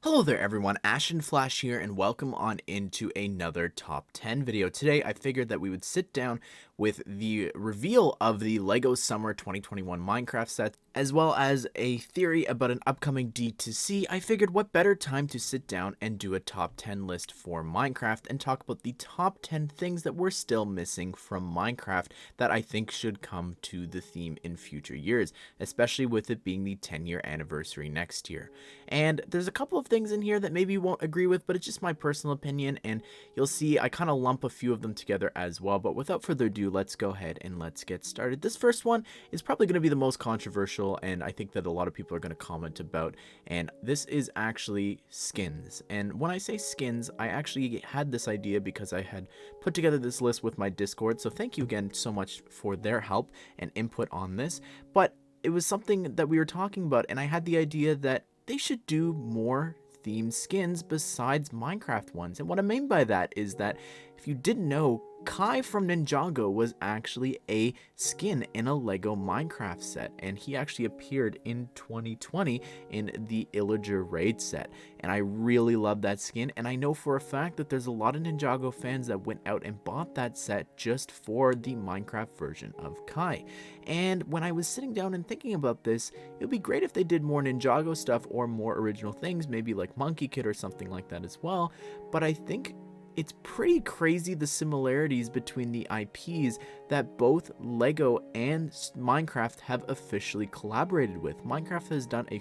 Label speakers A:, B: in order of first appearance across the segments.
A: Hello there everyone, Ashnflash here and welcome on into another top 10 video. Today I figured that we would sit down with the reveal of the LEGO Summer 2021 Minecraft set, as well as a theory about an upcoming D2C. I figured what better time to sit down and do a top 10 list for Minecraft and talk about the top 10 things that we're still missing from Minecraft that I think should come to the theme in future years, especially with it being the 10-year anniversary next year. And there's a couple of things in here that maybe you won't agree with, but it's just my personal opinion, and you'll see I kind of lump a few of them together as well. But without further ado, let's go ahead and let's get started. This first one is probably going to be the most controversial, and I think that a lot of people are going to comment about, and this is actually skins. And when I say skins, I actually had this idea because I had put together this list with my Discord, so thank you again so much for their help and input on this. But it was something that we were talking about, and I had the idea that they should do more themed skins besides Minecraft ones. And what I mean by that is that if you didn't know, Kai from Ninjago was actually a skin in a LEGO Minecraft set, and he actually appeared in 2020 in the Illager raid set, and I really love that skin, and I know for a fact that there's a lot of Ninjago fans that went out and bought that set just for the Minecraft version of Kai. And when I was sitting down and thinking about this, it would be great if they did more Ninjago stuff or more original things, maybe like Monkey Kid or something like that as well, but I think it's pretty crazy the similarities between the IPs that both LEGO and Minecraft have officially collaborated with. Minecraft has done a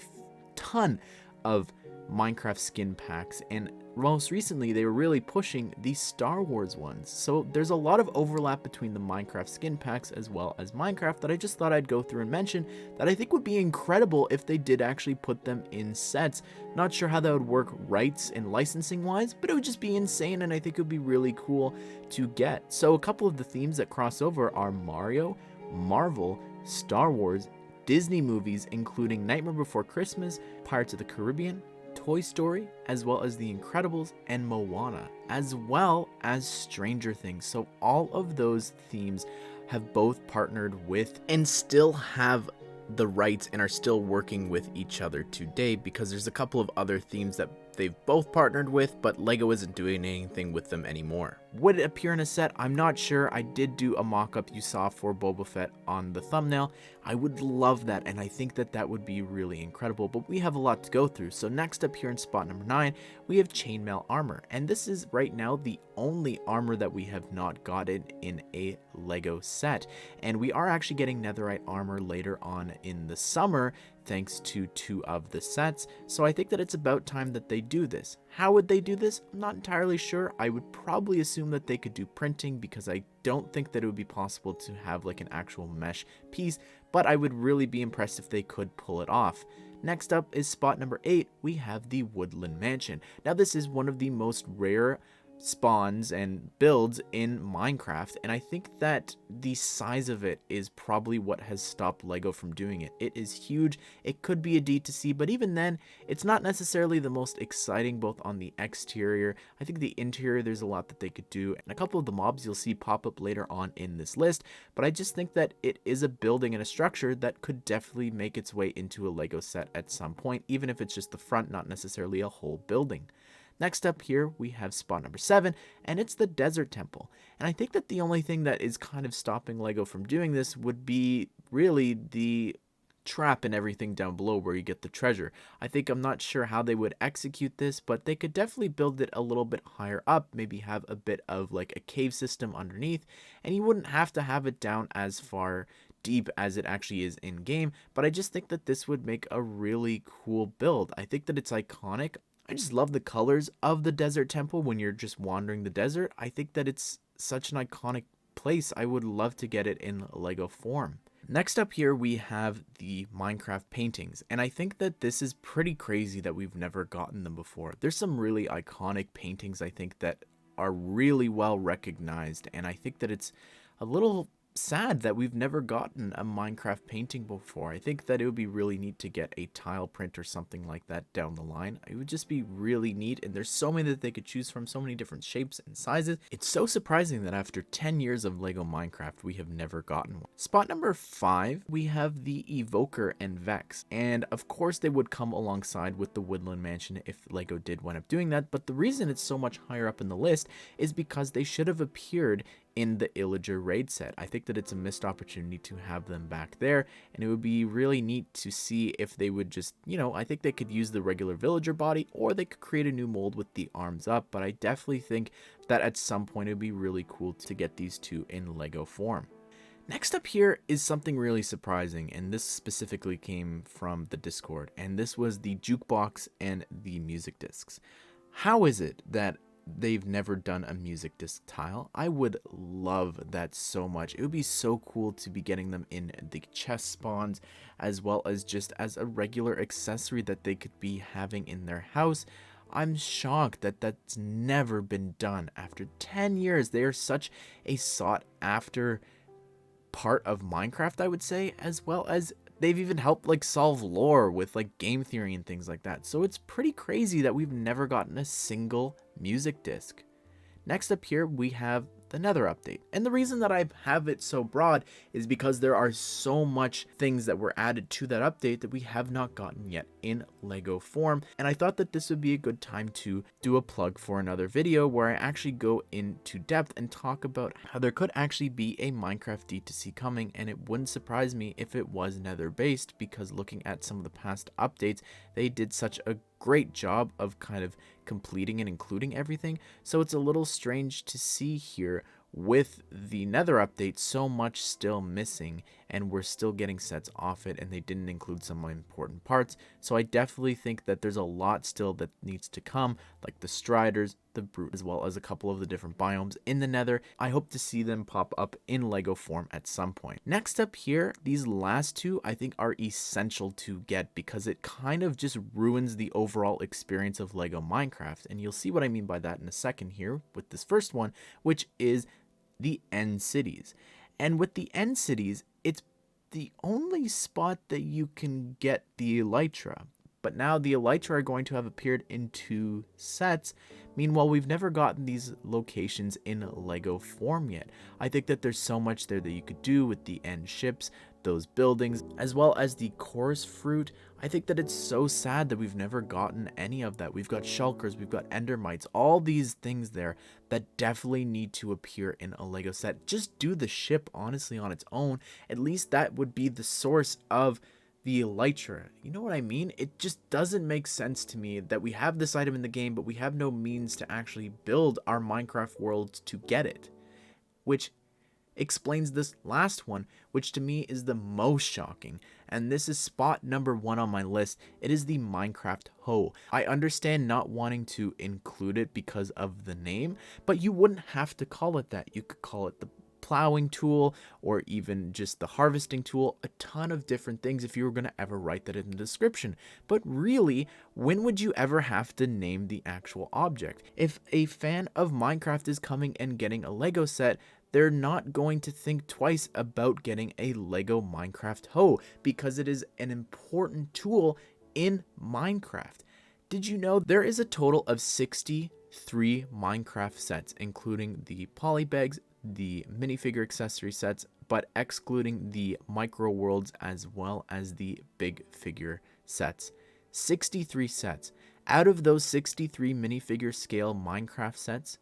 A: ton of Minecraft skin packs, and most recently they were really pushing the Star Wars ones. So there's a lot of overlap between the Minecraft skin packs as well as Minecraft that I just thought I'd go through and mention that I think would be incredible if they did actually put them in sets. Not sure how that would work rights and licensing wise, but it would just be insane, and I think it would be really cool to get. So a couple of the themes that cross over are Mario, Marvel, Star Wars, Disney movies including Nightmare Before Christmas, Pirates of the Caribbean, Toy Story, as well as The Incredibles and Moana, as well as Stranger Things. So all of those themes have both partnered with and still have the rights and are still working with each other today, because there's a couple of other themes that they've both partnered with, but LEGO isn't doing anything with them anymore. Would it appear in a set? I'm not sure. I did do a mock-up you saw for Boba Fett on the thumbnail. I would love that, and I think that that would be really incredible, but we have a lot to go through. So next up here in spot number 9, we have chainmail armor, and this is right now the only armor that we have not gotten in a LEGO set, and we are actually getting netherite armor later on in the summer thanks to 2 of the sets. So I think that it's about time that they do this. How would they do this? I'm not entirely sure. I would probably assume that they could do printing, because I don't think that it would be possible to have like an actual mesh piece, but I would really be impressed if they could pull it off. Next up is spot number 8. We have the Woodland Mansion. Now this is one of the most rare spawns and builds in Minecraft, and I think that the size of it is probably what has stopped LEGO from doing it. It is huge. It could be a D2C, but even then it's not necessarily the most exciting both on the exterior. I think the interior, there's a lot that they could do, and a couple of the mobs you'll see pop up later on in this list, but I just think that it is a building and a structure that could definitely make its way into a LEGO set at some point, even if it's just the front, not necessarily a whole building. Next up here, we have spot number 7, and it's the Desert Temple. And I think that the only thing that is kind of stopping LEGO from doing this would be really the trap and everything down below where you get the treasure. I'm not sure how they would execute this, but they could definitely build it a little bit higher up, maybe have a bit of like a cave system underneath, and you wouldn't have to have it down as far deep as it actually is in game, but I just think that this would make a really cool build. I think that it's iconic. I just love the colors of the Desert Temple when you're just wandering the desert. I think that it's such an iconic place. I would love to get it in LEGO form. Next up here, we have the Minecraft paintings, and I think that this is pretty crazy that we've never gotten them before. There's some really iconic paintings I think that are really well recognized, and I think that it's a little sad that we've never gotten a Minecraft painting before. I think that it would be really neat to get a tile print or something like that down the line. It would just be really neat, and there's so many that they could choose from, so many different shapes and sizes. It's so surprising that after 10 years of Lego Minecraft, we have never gotten one. Spot number 5, we have the Evoker and Vex, and of course they would come alongside with the Woodland Mansion if Lego did wind up doing that, but the reason it's so much higher up in the list is because they should have appeared in the Illager raid set. I think that it's a missed opportunity to have them back there, and it would be really neat to see if they would just, I think they could use the regular villager body, or they could create a new mold with the arms up, but I definitely think that at some point it would be really cool to get these two in Lego form. Next up here is something really surprising, and this specifically came from the Discord, and this was the jukebox and the music discs. How is it that they've never done a music disc tile? I would love that so much. It would be so cool to be getting them in the chest spawns, as well as just as a regular accessory that they could be having in their house. I'm shocked that that's never been done after 10 years. They are such a sought after part of Minecraft, I would say, as well as they've even helped solve lore with game theory and things like that. So it's pretty crazy that we've never gotten a single music disc. Next up here, we have the Nether update. And the reason that I have it so broad is because there are so much things that were added to that update that we have not gotten yet in Lego form. And I thought that this would be a good time to do a plug for another video where I actually go into depth and talk about how there could actually be a Minecraft D2C coming, and it wouldn't surprise me if it was Nether based, because looking at some of the past updates, they did such a great job of kind of completing and including everything. So it's a little strange to see here with the Nether update so much still missing, and we're still getting sets off it, and they didn't include some important parts. So I definitely think that there's a lot still that needs to come, like the Striders, the Brute, as well as a couple of the different biomes in the Nether. I hope to see them pop up in Lego form at some point. Next up here, these last two I think are essential to get, because it kind of just ruins the overall experience of Lego Minecraft, and you'll see what I mean by that in a second here with this first one, which is the End Cities. And with the End Cities, it's the only spot that you can get the Elytra. But now the Elytra are going to have appeared in 2 sets. Meanwhile, we've never gotten these locations in Lego form yet. I think that there's so much there that you could do with the End ships, those buildings, as well as the chorus fruit. I think that it's so sad that we've never gotten any of that. We've got shulkers, we've got endermites, all these things there that definitely need to appear in a Lego set. Just do the ship honestly on its own. At least that would be the source of the Elytra. You know what I mean? It just doesn't make sense to me that we have this item in the game, but we have no means to actually build our Minecraft world to get it. Which explains this last one, which to me is the most shocking, and this is spot number 1 on my list. It is the Minecraft hoe. I understand not wanting to include it because of the name, but you wouldn't have to call it that. You could call it the plowing tool, or even just the harvesting tool, a ton of different things if you were going to ever write that in the description. But really, when would you ever have to name the actual object? If a fan of Minecraft is coming and getting a Lego set, they're not going to think twice about getting a Lego Minecraft hoe, because it is an important tool in Minecraft. Did you know there is a total of 63 Minecraft sets, including the polybags, the minifigure accessory sets, but excluding the micro worlds as well as the big figure sets? 63 sets. Out of those 63 minifigure scale Minecraft sets,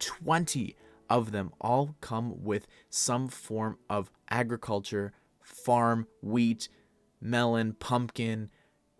A: 20 of them all come with some form of agriculture, farm, wheat, melon, pumpkin,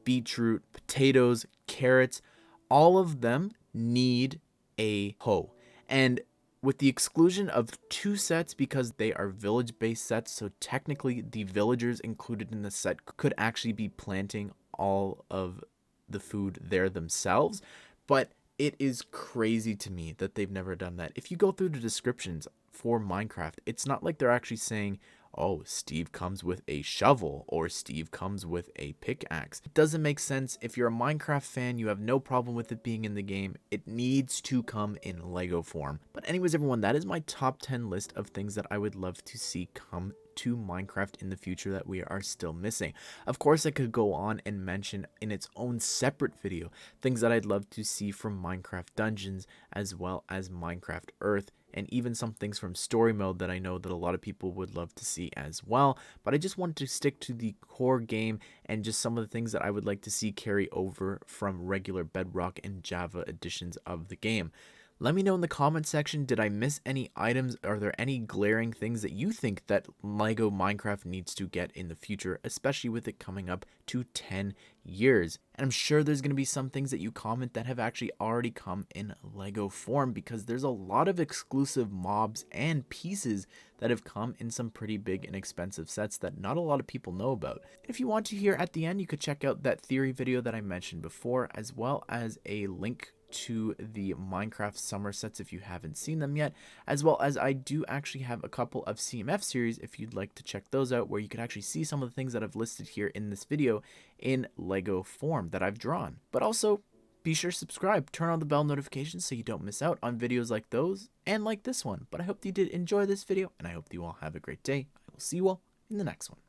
A: beetroot, potatoes, carrots. All of them need a hoe. And with the exclusion of 2 sets because they are village-based sets, so technically the villagers included in the set could actually be planting all of the food there themselves, but it is crazy to me that they've never done that. If you go through the descriptions for Minecraft, it's not like they're actually saying, oh, Steve comes with a shovel or Steve comes with a pickaxe. It doesn't make sense. If you're a Minecraft fan, you have no problem with it being in the game. It needs to come in Lego form. But anyways, everyone, that is my top 10 list of things that I would love to see come to Minecraft in the future that we are still missing. Of course, I could go on and mention in its own separate video things that I'd love to see from Minecraft Dungeons as well as Minecraft Earth, and even some things from story mode that I know that a lot of people would love to see as well. But I just wanted to stick to the core game and just some of the things that I would like to see carry over from regular Bedrock and Java editions of the game. Let me know in the comment section, did I miss any items? Are there any glaring things that you think that Lego Minecraft needs to get in the future, especially with it coming up to 10 years? And I'm sure there's going to be some things that you comment that have actually already come in Lego form, because there's a lot of exclusive mobs and pieces that have come in some pretty big and expensive sets that not a lot of people know about. If you want to hear at the end, you could check out that theory video that I mentioned before, as well as a link to the Minecraft summer sets if you haven't seen them yet, as well as I do actually have a couple of CMF series if you'd like to check those out, where you can actually see some of the things that I've listed here in this video in Lego form that I've drawn. But also, be sure to subscribe, turn on the bell notifications so you don't miss out on videos like those and like this one. But I hope you did enjoy this video, and I hope you all have a great day. I will see you all in the next one.